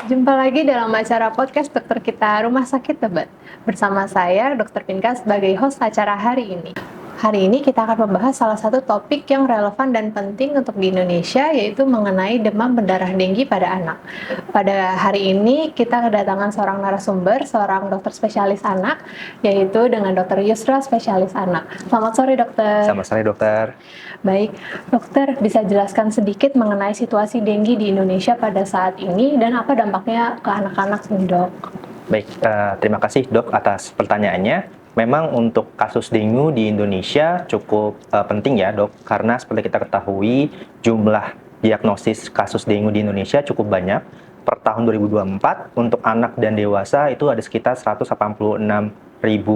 Jumpa lagi dalam acara podcast Dokter Kita Rumah Sakit Tebet. Bersama saya, Dr. Pinka, sebagai host acara hari ini. Hari ini kita akan membahas salah satu topik yang relevan dan penting untuk di Indonesia, yaitu mengenai demam berdarah denggi pada anak. Pada hari ini kita kedatangan seorang narasumber, seorang dokter spesialis anak, yaitu dengan Dr. Yusra, spesialis anak. Selamat sore, dokter. Selamat sore, dokter. Baik, dokter bisa jelaskan sedikit mengenai situasi denggi di Indonesia pada saat ini dan apa dampaknya ke anak-anak nih, dok? Baik, terima kasih dok atas pertanyaannya. Memang untuk kasus dengue di Indonesia cukup penting ya dok, karena seperti kita ketahui jumlah diagnosis kasus dengue di Indonesia cukup banyak. Per tahun 2024 untuk anak dan dewasa itu ada sekitar 186.000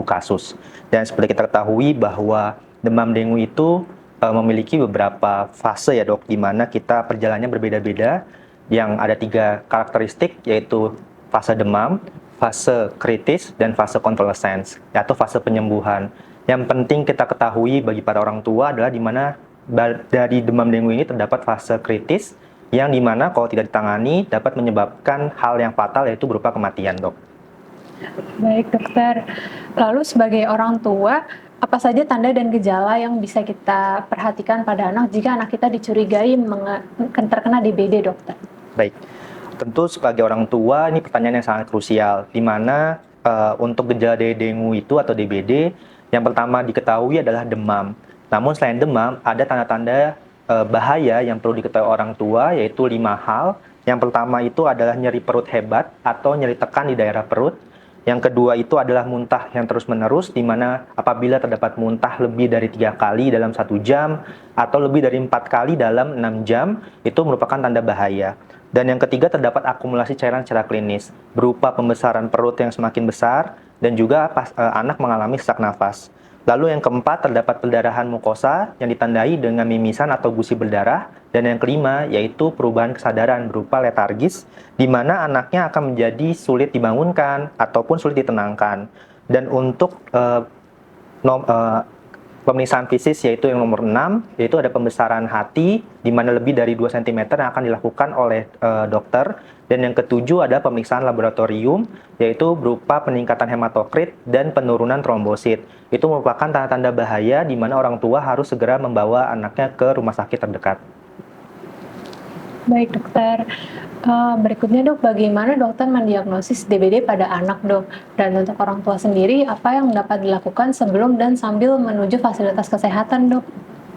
kasus. Dan seperti kita ketahui bahwa demam dengue itu memiliki beberapa fase ya dok, di mana kita perjalanannya berbeda-beda, yang ada 3 karakteristik, yaitu fase demam, fase kritis, dan fase convalescence, atau fase penyembuhan. Yang penting kita ketahui bagi para orang tua adalah di mana dari demam dengue ini terdapat fase kritis, yang dimana kalau tidak ditangani dapat menyebabkan hal yang fatal, yaitu berupa kematian, dok. Baik, dokter. Lalu sebagai orang tua, apa saja tanda dan gejala yang bisa kita perhatikan pada anak jika anak kita dicurigai terkena DBD, dokter? Baik, tentu sebagai orang tua ini pertanyaan yang sangat krusial, di mana untuk gejala dengue itu atau DBD, yang pertama diketahui adalah demam. Namun selain demam, ada tanda-tanda bahaya yang perlu diketahui orang tua, yaitu 5 hal. Yang pertama itu adalah nyeri perut hebat atau nyeri tekan di daerah perut. Yang kedua itu adalah muntah yang terus-menerus, di mana apabila terdapat muntah lebih dari 3 kali dalam 1 jam, atau lebih dari 4 kali dalam 6 jam, itu merupakan tanda bahaya. Dan yang ketiga, terdapat akumulasi cairan secara klinis, berupa pembesaran perut yang semakin besar, dan juga anak mengalami sesak nafas. Lalu yang keempat, terdapat perdarahan mukosa yang ditandai dengan mimisan atau gusi berdarah. Dan yang kelima, yaitu perubahan kesadaran berupa letargis, di mana anaknya akan menjadi sulit dibangunkan ataupun sulit ditenangkan. Dan untuk pemeriksaan fisik, yaitu yang nomor 6, yaitu ada pembesaran hati, di mana lebih dari 2 cm yang akan dilakukan oleh dokter. Dan yang ketujuh ada pemeriksaan laboratorium, yaitu berupa peningkatan hematokrit dan penurunan trombosit. Itu merupakan tanda-tanda bahaya di mana orang tua harus segera membawa anaknya ke rumah sakit terdekat. Baik, dokter. Berikutnya, dok, bagaimana dokter mendiagnosis DBD pada anak, dok? Dan untuk orang tua sendiri, apa yang dapat dilakukan sebelum dan sambil menuju fasilitas kesehatan, dok?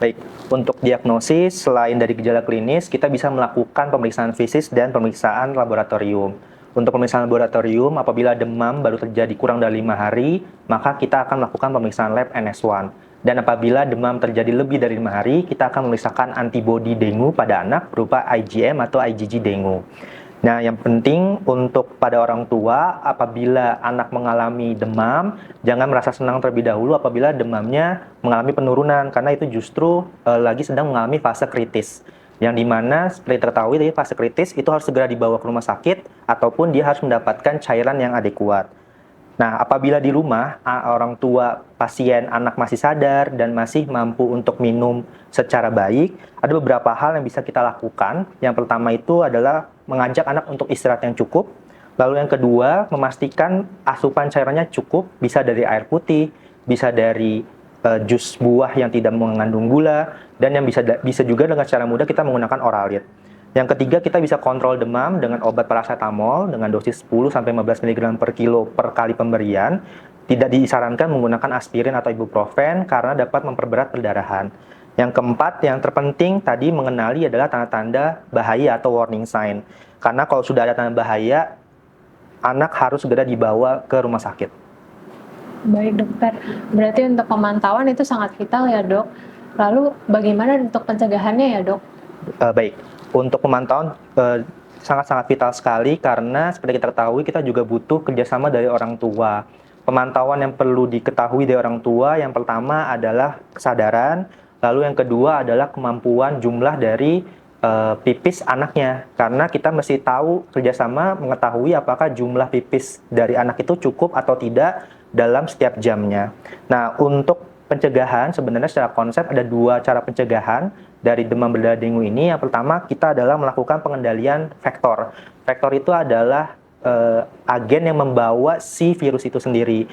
Baik, untuk diagnosis, selain dari gejala klinis, kita bisa melakukan pemeriksaan fisik dan pemeriksaan laboratorium. Untuk pemeriksaan laboratorium, apabila demam baru terjadi kurang dari 5 hari, maka kita akan melakukan pemeriksaan lab NS1. Dan apabila demam terjadi lebih dari 5 hari, kita akan memeriksakan antibodi dengue pada anak berupa IgM atau IgG dengue. Nah, yang penting untuk pada orang tua, apabila anak mengalami demam, jangan merasa senang terlebih dahulu apabila demamnya mengalami penurunan, karena itu justru lagi sedang mengalami fase kritis. Yang dimana, seperti diketahui, dari fase kritis itu harus segera dibawa ke rumah sakit, ataupun dia harus mendapatkan cairan yang adekuat. Nah, apabila di rumah orang tua pasien anak masih sadar dan masih mampu untuk minum secara baik, ada beberapa hal yang bisa kita lakukan. Yang pertama itu adalah mengajak anak untuk istirahat yang cukup. Lalu yang kedua, memastikan asupan cairannya cukup, bisa dari air putih, bisa dari jus buah yang tidak mengandung gula, dan yang bisa juga dengan cara mudah kita menggunakan Oralit. Yang ketiga, kita bisa kontrol demam dengan obat paracetamol dengan dosis 10-15 mg per kilo per kali pemberian. Tidak disarankan menggunakan aspirin atau ibuprofen karena dapat memperberat perdarahan. Yang keempat, yang terpenting tadi mengenali adalah tanda-tanda bahaya atau warning sign. Karena kalau sudah ada tanda bahaya, anak harus segera dibawa ke rumah sakit. Baik, dokter. Berarti untuk pemantauan itu sangat vital ya, dok. Lalu bagaimana untuk pencegahannya ya, dok? Baik. Untuk pemantauan sangat-sangat vital sekali, karena seperti kita ketahui kita juga butuh kerjasama dari orang tua. Pemantauan yang perlu diketahui dari orang tua, yang pertama adalah kesadaran, lalu yang kedua adalah kemampuan jumlah dari pipis anaknya, karena kita mesti tahu kerjasama mengetahui apakah jumlah pipis dari anak itu cukup atau tidak dalam setiap jamnya. Nah, untuk pencegahan, sebenarnya secara konsep ada dua cara pencegahan dari demam berdarah dengue ini. Yang pertama, kita adalah melakukan pengendalian vektor. Vektor itu adalah agen yang membawa si virus itu sendiri.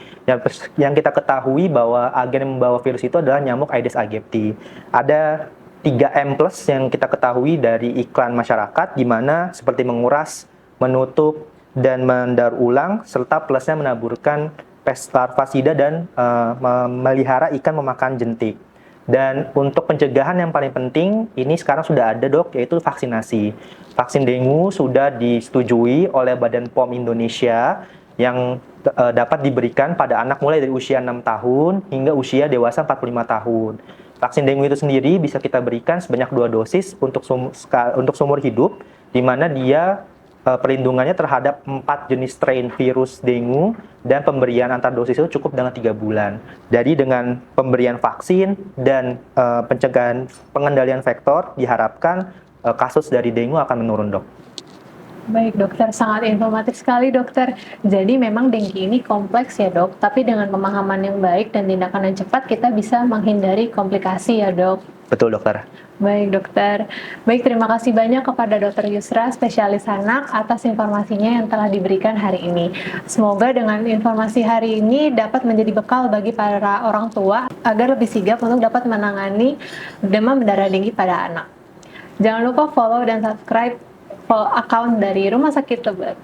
Yang kita ketahui bahwa agen yang membawa virus itu adalah nyamuk Aedes aegypti. Ada 3M+ yang kita ketahui dari iklan masyarakat, di mana seperti menguras, menutup, dan mendaur ulang, serta plusnya menaburkan pes larvasida dan memelihara ikan memakan jentik. Dan untuk pencegahan yang paling penting, ini sekarang sudah ada dok, yaitu vaksinasi. Vaksin dengue sudah disetujui oleh Badan POM Indonesia yang dapat diberikan pada anak mulai dari usia 6 tahun hingga usia dewasa 45 tahun. Vaksin dengue itu sendiri bisa kita berikan sebanyak 2 dosis untuk seumur hidup, di mana dia perlindungannya terhadap 4 jenis strain virus dengue, dan pemberian antar dosis itu cukup dengan 3 bulan. Jadi dengan pemberian vaksin dan pengendalian vektor, diharapkan kasus dari dengue akan menurun, dok. Baik dokter, sangat informatif sekali dokter. Jadi memang dengue ini kompleks ya dok, tapi dengan pemahaman yang baik dan tindakan yang cepat kita bisa menghindari komplikasi ya dok. Betul dokter. Baik dokter, baik terima kasih banyak kepada Dr. Yusra, spesialis anak, atas informasinya yang telah diberikan hari ini. Semoga dengan informasi hari ini dapat menjadi bekal bagi para orang tua agar lebih sigap untuk dapat menangani demam berdarah dengue pada anak. Jangan lupa follow dan subscribe account dari Rumah Sakit Tebet.